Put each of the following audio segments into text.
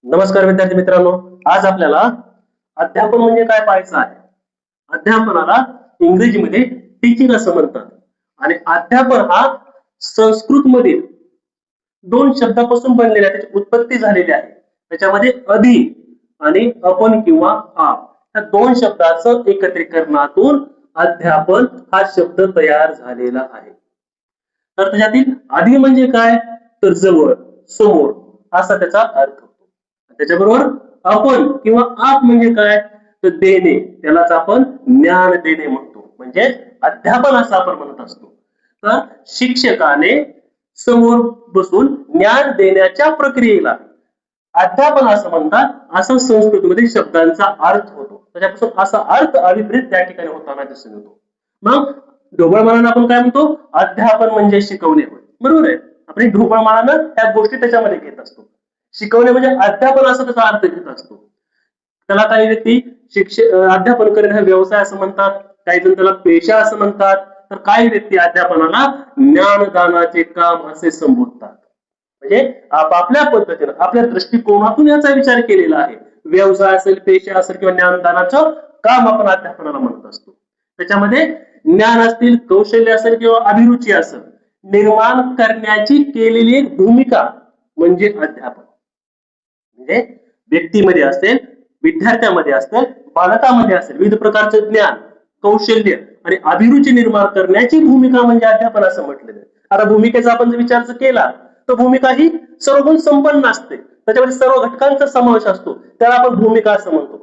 नमस्कार विद्यार्थी मित्रांनो, आज आपल्याला अध्यापन म्हणजे काय पाहायचं आहे. अध्यापनाला इंग्रजीमध्ये टीचिंग असं म्हणतात आणि अध्यापन हा संस्कृत मधील दोन शब्दापासून बनलेला त्याची उत्पत्ती झालेली आहे. त्याच्यामध्ये अधि आणि अपन किंवा आप या दोन शब्दाचं एकत्रीकरणातून अध्यापन हा शब्द तयार झालेला आहे. तर त्याच्यातील अधि म्हणजे काय, तर जवळ, समोर असा त्याचा अर्थ होतो. त्याच्याबरोबर आपण किंवा आप म्हणजे काय, तर देणे, त्यालाच आपण ज्ञान देणे म्हणतो, म्हणजे अध्यापन असं आपण म्हणत असतो. तर शिक्षकाने समोर बसून ज्ञान देण्याच्या प्रक्रियेला अध्यापन असं म्हणतात, असं संस्कृतमध्ये शब्दांचा अर्थ होतो. त्याच्यापासून असा अर्थ अभिप्रेत त्या ठिकाणी होताना दिसून येतो. मग ढोबळमानानं आपण काय म्हणतो, अध्यापन म्हणजे शिकवणे होय, बरोबर आहे. आपण ढोबळमानानं त्या गोष्टी त्याच्यामध्ये घेत असतो. शिकवणे म्हणजे अध्यापन असं त्याचा अर्थ घेत असतो. त्याला काही व्यक्ती अध्यापन करणे हा व्यवसाय असं म्हणतात, काही जण त्याला पेशा असं म्हणतात, तर काही व्यक्ती अध्यापनाला ज्ञानदानाचे काम असे संबोधतात. म्हणजे आपापल्या पद्धतीने आपल्या दृष्टिकोनातून याचा विचार केलेला आहे. व्यवसाय असेल, पेशा असेल किंवा ज्ञानदानाचं काम आपण अध्यापनाला म्हणत असतो. त्याच्यामध्ये ज्ञान असतील, कौशल्य असेल किंवा अभिरुची असेल, निर्माण करण्याची केलेली एक भूमिका म्हणजे अध्यापन. म्हणजे व्यक्तीमध्ये असेल, विद्यार्थ्यामध्ये असेल, बालकामध्ये असेल, विविध प्रकारचे ज्ञान, कौशल्य आणि अभिरुची निर्माण करण्याची भूमिका म्हणजे अध्यापन असं म्हटलेलं आहे. आता भूमिकेचा आपण जर विचार केला तर भूमिका ही सर्वगुण संपन्न असते. त्याच्यामध्ये सर्व घटकांचा समावेश असतो, त्याला आपण भूमिका असं म्हणतो.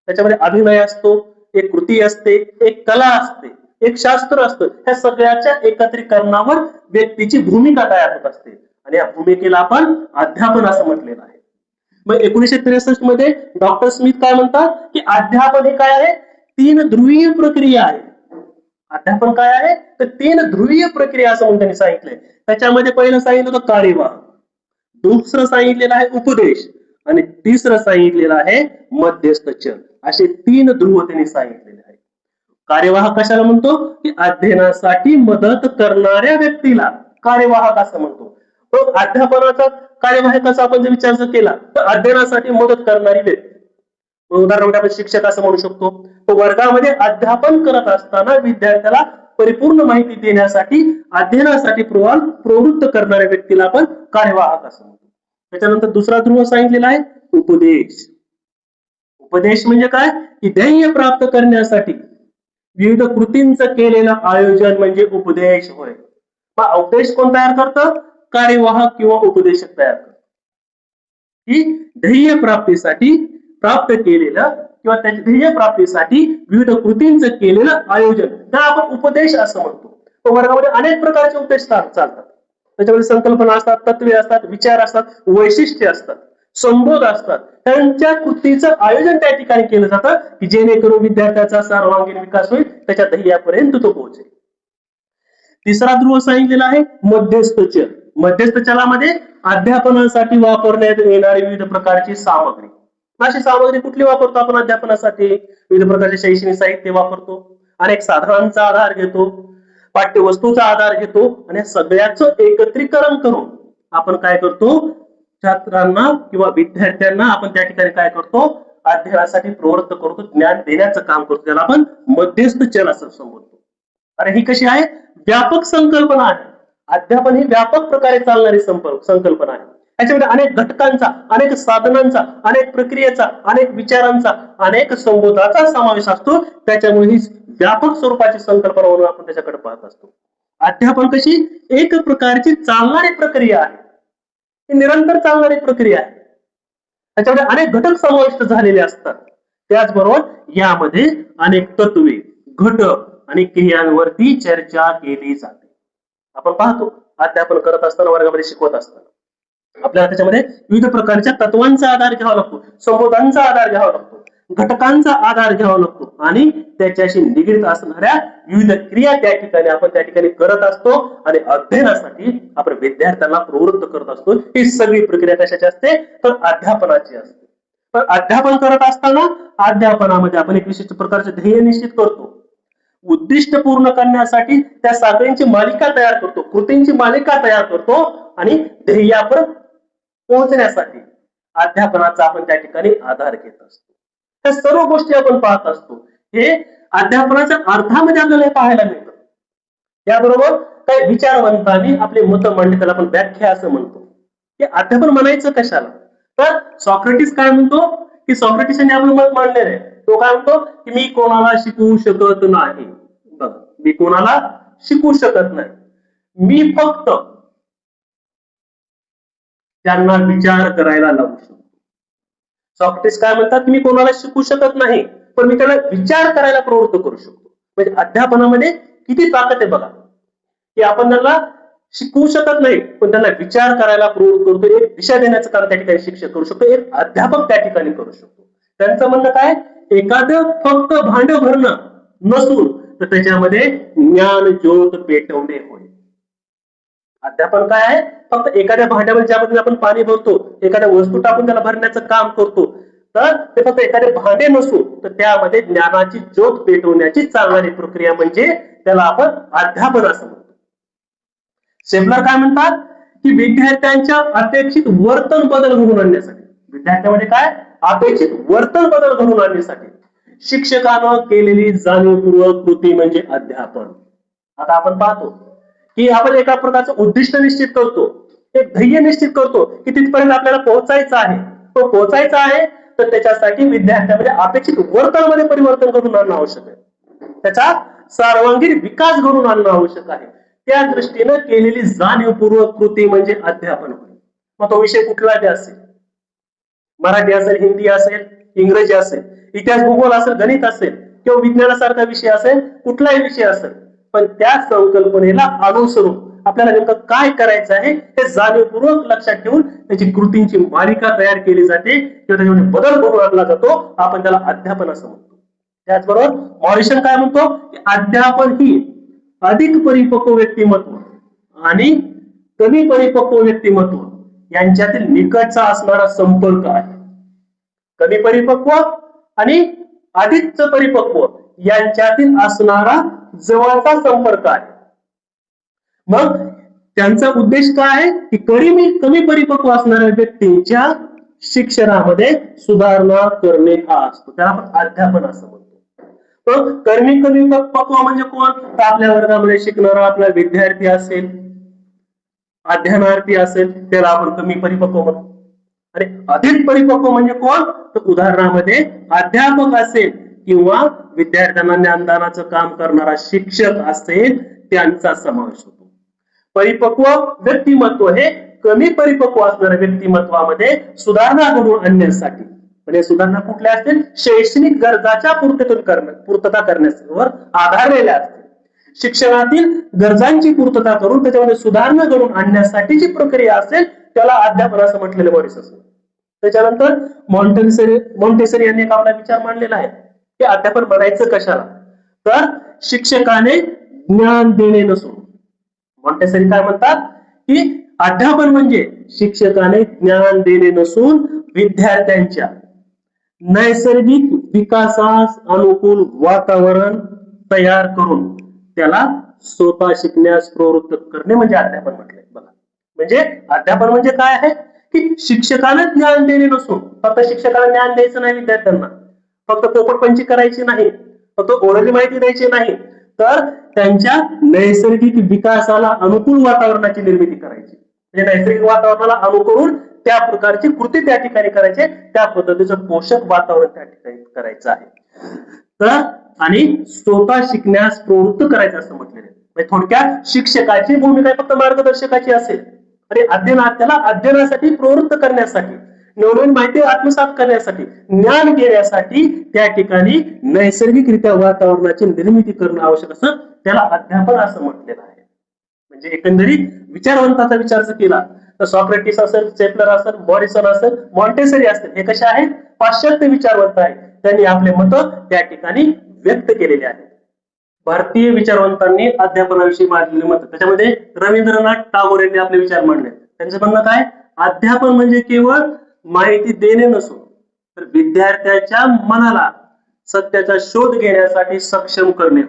त्याच्यामध्ये अभिनय असतो, एक कृती असते, एक कला असते, एक शास्त्र असतं. ह्या सगळ्याच्या एकत्रीकरणावर व्यक्तीची भूमिका तयार होत असते आणि या भूमिकेला आपण अध्यापन असं म्हटलेलं आहे. मग 1963 मध्ये डॉक्टर स्मिथ काय म्हणतात की अध्यापन हे काय आहे, तीन ध्रुवीय प्रक्रिया आहे. अध्यापन काय आहे, तर तीन ध्रुवीय प्रक्रिया असं म्हणून त्यांनी सांगितलंय. त्याच्यामध्ये पहिलं सांगितलं होतं कार्यवाह, दुसरं सांगितलेलं आहे उपदेश आणि तिसरं सांगितलेलं आहे मध्यस्थ चल. असे तीन ध्रुव त्यांनी सांगितलेले आहे. कार्यवाहक कशाला म्हणतो, की अध्ययनासाठी मदत करणाऱ्या व्यक्तीला कार्यवाहक असं म्हणतो. पण अध्यापनाचा कार्यवाहकाचा आपण जर विचार केला तर अध्ययनासाठी मदत करणारी व्यक्ती. उदाहरणार्थ आपण शिक्षक असं म्हणू शकतो. तो वर्गामध्ये अध्यापन करत असताना विद्यार्थ्याला परिपूर्ण माहिती देण्यासाठी, अध्ययनासाठी प्रवृत्त करणाऱ्या व्यक्तीला आपण कार्यवाहक असं म्हणतो. त्याच्यानंतर दुसरा ध्रुव सांगितलेला आहे उपदेश. उपदेश म्हणजे काय, की ध्येय प्राप्त करण्यासाठी विविध कृतींचं केलेलं आयोजन म्हणजे उपदेश होय. मग उपदेश कोण तयार करतं, कार्यवाहक किंवा उपदेशक तयार करतो. ही ध्येय प्राप्तीसाठी प्राप्त केलेलं किंवा त्याच्या ध्येय प्राप्तीसाठी विविध कृतींचं केलेलं आयोजन त्याला आपण उपदेश असं म्हणतो. तो वर्गामध्ये अनेक प्रकारचे उपदेश चालतात. त्याच्यामध्ये संकल्पना असतात, तत्वे असतात, विचार असतात, वैशिष्ट्ये असतात, संबोध असतात. त्यांच्या कृतीचं आयोजन त्या ठिकाणी केलं जातं की जेणेकरून विद्यार्थ्याचा सर्वांगीण विकास होईल, त्याच्या ध्येयापर्यंत तो पोहोचेल. तिसरा ध्रुव सांगितलेला आहे मध्यस्थ चल. मध्यस्थ चलामध्ये अध्यापनासाठी वापरण्यात येणारी विविध प्रकारची सामग्री. अशी सामग्री कुठली वापरतो आपण अध्यापनासाठी, विविध प्रकारचे शैक्षणिक साहित्य वापरतो, अनेक साधनांचा आधार घेतो, पाठ्यवस्तूचा आधार घेतो आणि सगळ्याचं एकत्रीकरण करून आपण काय करतो, छात्रांना किंवा विद्यार्थ्यांना आपण त्या ठिकाणी काय करतो, अध्ययनासाठी प्रवृत्त करतो, ज्ञान देण्याचं काम करतो. त्याला आपण मध्यस्थ चल असं संबोधतो. अरे ही कशी आहे, व्यापक संकल्पना आहे. अध्यापन ही व्यापक प्रकारे चालणारी संकल्पना आहे. याच्यामध्ये अनेक घटकांचा, अनेक साधनांचा, अनेक प्रक्रियेचा, अनेक विचारांचा, अनेक संबोधाचा समावेश असतो. त्याच्यामुळे ही व्यापक स्वरूपाची संकल्पना म्हणून आपण त्याच्याकडे पाहत असतो. अध्यापन कशी एक प्रकारची चालणारी प्रक्रिया आहे, ही निरंतर चालणारी प्रक्रिया आहे. त्याच्यामध्ये अनेक घटक समाविष्ट झालेले असतात. त्याचबरोबर यामध्ये अनेक तत्वे, घटक आणि क्रियांवरती चर्चा केली जाते. आपण पाहतो अध्यापन करत असताना, वर्गामध्ये शिकवत असताना आपल्याला त्याच्यामध्ये विविध प्रकारच्या तत्वांचा आधार घ्यावा लागतो, संबोधांचा आधार घ्यावा लागतो, घटकांचा आधार घ्यावा लागतो आणि त्याच्याशी निगडीत असणाऱ्या विविध क्रिया त्या ठिकाणी करत असतो आणि अध्ययनासाठी आपण विद्यार्थ्यांना प्रवृत्त करत असतो. ही सगळी प्रक्रिया कशाची असते, तर अध्यापनाची असते. पण अध्यापन करत असताना अध्यापनामध्ये आपण एक विशिष्ट प्रकारचे ध्येय निश्चित करतो, उद्दिष्ट पूर्ण करण्यासाठी त्या साखळींची मालिका तयार करतो, कृतींची मालिका तयार करतो आणि ध्येयापर्यंत पोहोचण्यासाठी अध्यापनाचा आपण त्या ठिकाणी आधार घेत असतो. ह्या सर्व गोष्टी आपण पाहत असतो. हे अध्यापनाच्या अर्थामध्ये आपल्याला हे पाहायला मिळतं. याबरोबर काही विचारवंतांनी आपले मत मांडले, त्याला आपण व्याख्या असं म्हणतो. हे अध्यापन म्हणायचं कशाला? तर सॉक्रेटिस काय म्हणतो की सॉक्रेटिस यांनी आपलं मत मांडलेलं आहे. तो काय म्हणतो की मी कोणाला शिकवू शकत नाही. बघा, मी कोणाला शिकवू शकत नाही, मी फक्त त्यांना विचार करायला लावू शकतो. सॉक्रेटिस काय म्हणतात की मी कोणाला शिकवू शकत नाही, पण मी त्याला विचार करायला प्रवृत्त करू शकतो. म्हणजे अध्यापनामध्ये किती ताकद आहे बघा, की आपण त्यांना शिकवू शकत नाही पण त्यांना विचार करायला प्रवृत्त करतो. एक दिशा देण्याचं काम त्या ठिकाणी शिक्षक करू शकतो, एक अध्यापक त्या ठिकाणी करू शकतो. त्यांचं म्हणणं काय, एखादं फक्त भांड भरणं नसून तर त्याच्यामध्ये ज्ञान ज्योत पेटवणे होय. अध्यापन काय आहे, फक्त एखाद्या भांड्यामध्ये ज्यामध्ये आपण पाणी भरतो, एखाद्या वस्तू टाकून त्याला भरण्याचं काम करतो, तर ते फक्त एखादे भांडे नसून तर त्यामध्ये ज्ञानाची ज्योत पेटवण्याची चालणारी प्रक्रिया म्हणजे त्याला आपण अध्यापन असं म्हणतो. शेफलर काय म्हणतात की विद्यार्थ्यांच्या अपेक्षित वर्तन बदल घडवून आणण्यासाठी, विद्यार्थ्यामध्ये काय अपेक्षित वर्तन बदल घडवून आणण्यासाठी शिक्षकानं केलेली जाणीवपूर्वक कृती म्हणजे अध्यापन. आता आपण पाहतो की आपण एका प्रकारचं उद्दिष्ट निश्चित करतो, एक ध्येय निश्चित करतो की तिथपर्यंत आपल्याला पोहोचायचं आहे. तो पोहोचायचा आहे तर त्याच्यासाठी विद्यार्थ्यामध्ये अपेक्षित वर्तनामध्ये परिवर्तन घडून आणणं आवश्यक आहे, त्याचा सर्वांगीण विकास घडून आणणं आवश्यक आहे. त्या दृष्टीनं केलेली जाणीवपूर्वक कृती म्हणजे अध्यापन. मग तो विषय कुठलाही असेल, मराठी असेल, हिंदी असेल, इंग्रजी असेल, इतिहास भूगोल असेल, गणित असेल किंवा विज्ञानासारखा विषय असेल, कुठलाही विषय असेल, पण त्या संकल्पनेला अनुसरून आपल्याला नेमकं काय करायचं आहे हे जाणीवपूर्वक लक्षात ठेवून त्याची कृतींची मालिका तयार केली जाते किंवा त्याच्यामध्ये बदल घडवून आणला जातो. आपण त्याला अध्यापन असं म्हणतो. त्याचबरोबर मॉरिसन काय म्हणतो की अध्यापन ही अधिक परिपक्व व्यक्तिमत्व आणि कमी परिपक्व व्यक्तिमत्व यांच्यातील निकटचा असणारा संपर्क आहे. कमी परिपक्व आणि अधिक परिपक्व यांच्यातील असणारा जवळचा संपर्क आहे. मग त्यांचा उद्देश काय आहे की कमी परिपक्व असणाऱ्या व्यक्तींच्या शिक्षणामध्ये सुधारणा करणे हा असतो, त्याला आपण अध्यापन असं म्हणतो. मग कमी परिपक्व म्हणजे कोण, तर आपल्या वर्गामध्ये शिकणारा आपला विद्यार्थी असेल, अध्ययनार्थी असेल, त्याला आपण कमी परिपक्व म्हणतो. आणि अधिक परिपक्व म्हणजे कोण, तर उदाहरणामध्ये अध्यापक असेल किंवा विद्यार्थ्यांना ज्ञानदानाचं काम करणारा शिक्षक असेल, त्यांचा समावेश होतो. परिपक्व व्यक्तिमत्व हे कमी परिपक्व असणाऱ्या व्यक्तिमत्वामध्ये सुधारणा घडवून आणण्यासाठी, म्हणजे सुधारणा कुठल्या असतील, शैक्षणिक गरजाच्या पूर्तता करण्यावर आधारलेल्या असतील. शिक्षणातील गरजांची पूर्तता करून त्याच्यामध्ये सुधारणा घडवून आणण्यासाठीची प्रक्रिया असेल त्याला अध्यापन असं म्हटलेलं मॉरिस असेल. त्याच्यानंतर मॉन्टेसरी यांनी एक आपला विचार मांडलेला आहे की अध्यापन बनायचं कशाला, तर शिक्षकाने ज्ञान देणे नसून. मॉन्टेसरी काय म्हणतात की अध्यापन म्हणजे शिक्षकाने ज्ञान देणे नसून विद्यार्थ्यांच्या नैसर्गिक विकासास अनुकूल वातावरण तयार करून त्याला स्वतः शिकण्यास प्रवृत्त करणे म्हणजे अध्यापन म्हटलंय. बघा, म्हणजे अध्यापन म्हणजे काय आहे की शिक्षकाने ज्ञान देणे नसून, फक्त शिक्षकाला ज्ञान द्यायचं नाही, विद्यार्थ्यांना फक्त पोपटपंची करायची नाही, फक्त ओरली माहिती द्यायची नाही, तर त्यांच्या नैसर्गिक विकासाला अनुकूल वातावरणाची निर्मिती करायची. म्हणजे नैसर्गिक वातावरणाला अनुकरून त्या प्रकारची कृती त्या ठिकाणी करायची, त्या पद्धतीचं पोषक वातावरण त्या ठिकाणी करायचं आहे. तर आणि स्वतः शिकण्यास प्रवृत्त करायचं असं म्हटलेलं आहे. म्हणजे थोडक्यात शिक्षकाची भूमिका फक्त मार्गदर्शकाची असेल आणि त्याला अध्ययनासाठी प्रवृत्त करण्यासाठी, नवीन माहिती आत्मसात करण्यासाठी, ज्ञान घेण्यासाठी त्या ठिकाणी नैसर्गिकरित्या वातावरणाची निर्मिती करणं आवश्यक असं त्याला अध्यापन असं म्हटलेलं आहे. म्हणजे एकंदरीत विचारवंताचा विचार जर केला तर सॉक्रेटिस असेल, शेफलर असेल, मॉरिसन असेल, मॉन्टेसरी असेल, हे कसे आहेत, पाश्चात्य विचारवंत आहेत. त्यांनी आपले मत त्या ठिकाणी व्यक्त केलेले आहेत. भारतीय विचारवंतांनी अध्यापनाविषयी मांडलेले मत, त्याच्यामध्ये रवींद्रनाथ टागोर यांनी आपले विचार मांडले. त्यांचं म्हणणं काय, अध्यापन म्हणजे केवळ माहिती देणे नसून तर विद्यार्थ्याच्या मनाला सत्याचा शोध घेण्यासाठी सक्षम करणे.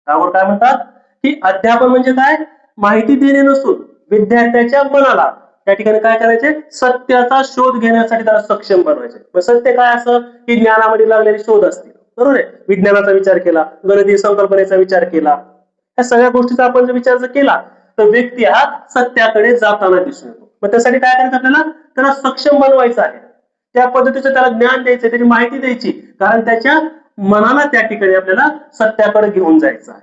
टागोर काय म्हणतात की अध्यापन म्हणजे काय, माहिती देणे नसून विद्यार्थ्याच्या मनाला त्या ठिकाणी काय करायचे, सत्याचा शोध घेण्यासाठी त्याला सक्षम बनवायचे. मग सत्य काय असं की ज्ञानामध्ये लागलेले शोध असतील, बरोबर आहे. विज्ञानाचा विचार केला, गणितीय संकल्पनेचा विचार केला, या सगळ्या गोष्टीचा आपण जर विचार केला तर व्यक्ती हा सत्याकडे जाताना दिसून येतो. मग त्यासाठी काय करायचं आपल्याला, त्याला सक्षम बनवायचं आहे. त्या पद्धतीचं त्याला ज्ञान द्यायचं, त्याची माहिती द्यायची, कारण त्याच्या मनाला त्या ठिकाणी आपल्याला सत्याकडे घेऊन जायचं आहे.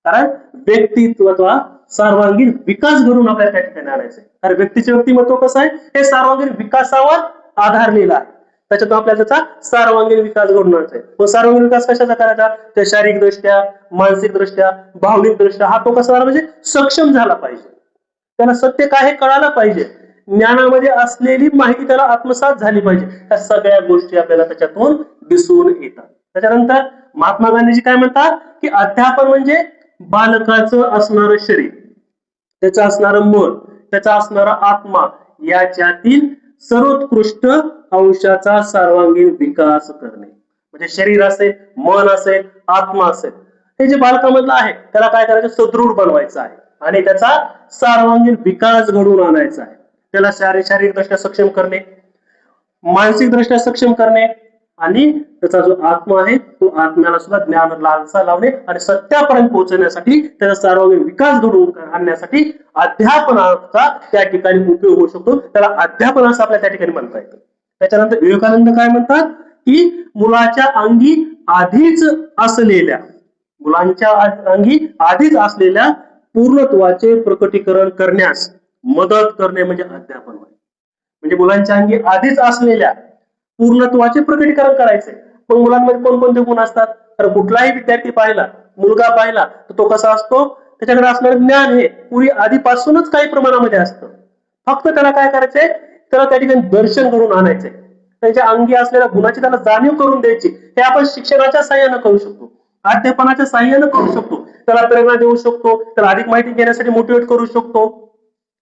कारण व्यक्तित्वाचा सर्वांगीण विकास घडून आपल्याला त्या ठिकाणी आणायचं आहे. कारण व्यक्तीचे व्यक्तिमत्व कसं आहे, हे सर्वांगीण विकासावर आधारलेलं आहे. त्याच्यातून आपल्याला त्याचा सर्वांगीण विकास घडून आणायचा आहे. मग सर्वांगीण विकास कशाचा करायचा, त्या शारीरिक दृष्ट्या, मानसिक दृष्ट्या, भावनिक दृष्ट्या हा तो कसा झाला पाहिजे, सक्षम झाला पाहिजे. त्याला सत्य काय हे कळायला पाहिजे, ज्ञानामध्ये असलेली माहिती त्याला आत्मसात झाली पाहिजे. त्या सगळ्या गोष्टी आपल्याला त्याच्यातून दिसून येतात. त्याच्यानंतर महात्मा गांधीजी काय म्हणतात की अध्यापन म्हणजे बालकाचं असणारं शरीर, त्याचं असणारं मन, त्याचा असणारा आत्मा याच्यातील सर्वोत्कृष्ट अंशाचा सर्वांगीण विकास करणे. म्हणजे शरीर असेल, मन असेल, आत्मा असेल, हे जे बालकामधलं आहे त्याला काय करायचं, सदृढ बनवायचं आहे आणि त्याचा सर्वांगीण विकास घडवून आणायचा आहे. त्याला शारीरिक दृष्ट्या सक्षम करणे, मानसिक दृष्ट्या सक्षम करणे आणि त्याचा जो आत्मा आहे तो आत्म्याला सुद्धा ज्ञान लालसा लावणे आणि सत्यापर्यंत पोहोचण्यासाठी त्याचा सर्वांगीण विकास घडवून आणण्यासाठी अध्यापनाचा त्या ठिकाणी उपयोग होऊ शकतो. त्याला अध्यापन असं आपल्या त्या ठिकाणी म्हणता येतं. त्याच्यानंतर विवेकानंद काय म्हणतात की मुलांच्या अंगी आधीच असलेल्या पूर्णत्वाचे प्रकटीकरण करण्यास मदत करणे म्हणजे अध्यापन होय. म्हणजे मुलांच्या अंगी आधीच असलेल्या पूर्णत्वाचे प्रकटीकरण करायचे. पण मुलांमध्ये कोणकोणते गुण असतात, तर कुठलाही विद्यार्थी पाहिला, मुलगा पाहिला तर तो कसा असतो, त्याच्याकडे असणारे ज्ञान हे पूर्वी आधीपासूनच काही प्रमाणामध्ये असतं. फक्त त्याला काय करायचंय, त्याला त्या ठिकाणी दर्शन घडून आणायचंय, त्याच्या अंगी असलेल्या गुणाची त्याला जाणीव करून द्यायची. हे आपण शिक्षणाच्या साह्यानं करू शकतो, अध्यापनाच्या साह्यानं करू शकतो. त्याला प्रेरणा देऊ शकतो, त्याला अधिक माहिती घेण्यासाठी मोटिवेट करू शकतो.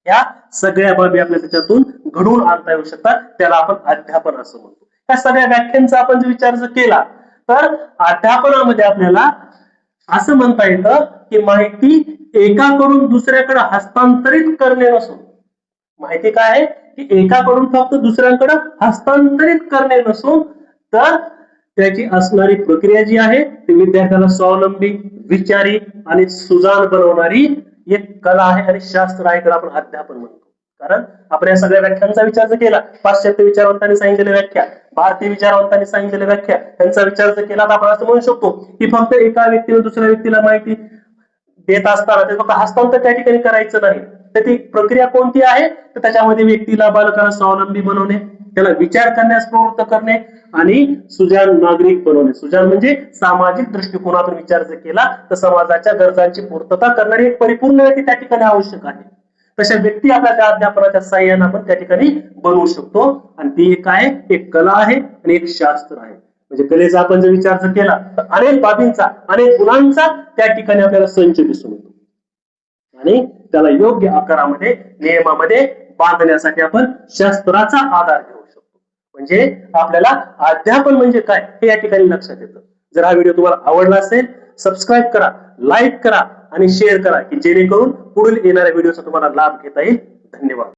या सगळ्या बाबी आपल्याला त्याच्यातून घडवून आणता येऊ शकतात. त्याला आपण अध्यापन असं म्हणतो. या सगळ्या व्याख्यांचा आपण जर विचार केला तर अध्यापनामध्ये आपल्याला असं म्हणता येतं की माहिती एकाकडून दुसऱ्याकडे हस्तांतरित करणे नसून, माहिती काय आहे की एकाकडून फक्त दुसऱ्यांकडे हस्तांतरित करणे नसून, तर त्याची असणारी प्रक्रिया जी आहे ती विद्यार्थ्याला स्वावलंबी, विचारी आणि सुजाण बनवणारी एक कला आहे आणि शास्त्र आहे, त्याला आपण अध्यापन म्हणतो. कारण आपण या सगळ्या व्याख्यांचा विचार जर केला, पाश्चात्य विचारवंतांनी सांगितलेल्या व्याख्या, भारतीय विचारवंतांनी सांगितलेल्या व्याख्या, त्यांचा विचार जर केला तर आपण असं म्हणू शकतो की फक्त एका व्यक्तीने दुसऱ्या व्यक्तीला माहिती देत असताना ते फक्त हस्तांतर त्या ठिकाणी करायचं नाही, तर ती प्रक्रिया कोणती आहे, तर त्याच्यामध्ये व्यक्तीला, बालकाला स्वावलंबी बनवणे, त्याला विचार करण्यास प्रवृत्त करणे आणि सुजाण नागरिक बनवणे. सुजाण म्हणजे सामाजिक दृष्टिकोनातून विचार जर केला तर समाजाच्या गरजांची पूर्तता करणारी एक परिपूर्ण व्यक्ती त्या ठिकाणी आवश्यक आहे. तशा व्यक्ती आपल्या त्या अध्यापनाच्या साह्याने आपण त्या ठिकाणी बनवू शकतो आणि ती एक आहे, एक कला आहे आणि एक शास्त्र आहे. म्हणजे कलेचा आपण जर विचार जर केला तर अनेक बाबींचा, अनेक गुणांचा त्या ठिकाणी आपल्याला संच दिसून येतो आणि त्याला योग्य आकारामध्ये, नियमामध्ये बांधण्यासाठी आपण शास्त्राचा आधार घेऊ शकतो. म्हणजे आपल्याला अध्यापन म्हणजे काय हे या ठिकाणी लक्षात येतं. जर हा व्हिडिओ तुम्हाला आवडला असेल, सबस्क्राईब करा, लाईक करा आणि शेअर करा की जेणेकरून पुढील येणाऱ्या व्हिडिओचा तुम्हाला लाभ घेता येईल. धन्यवाद.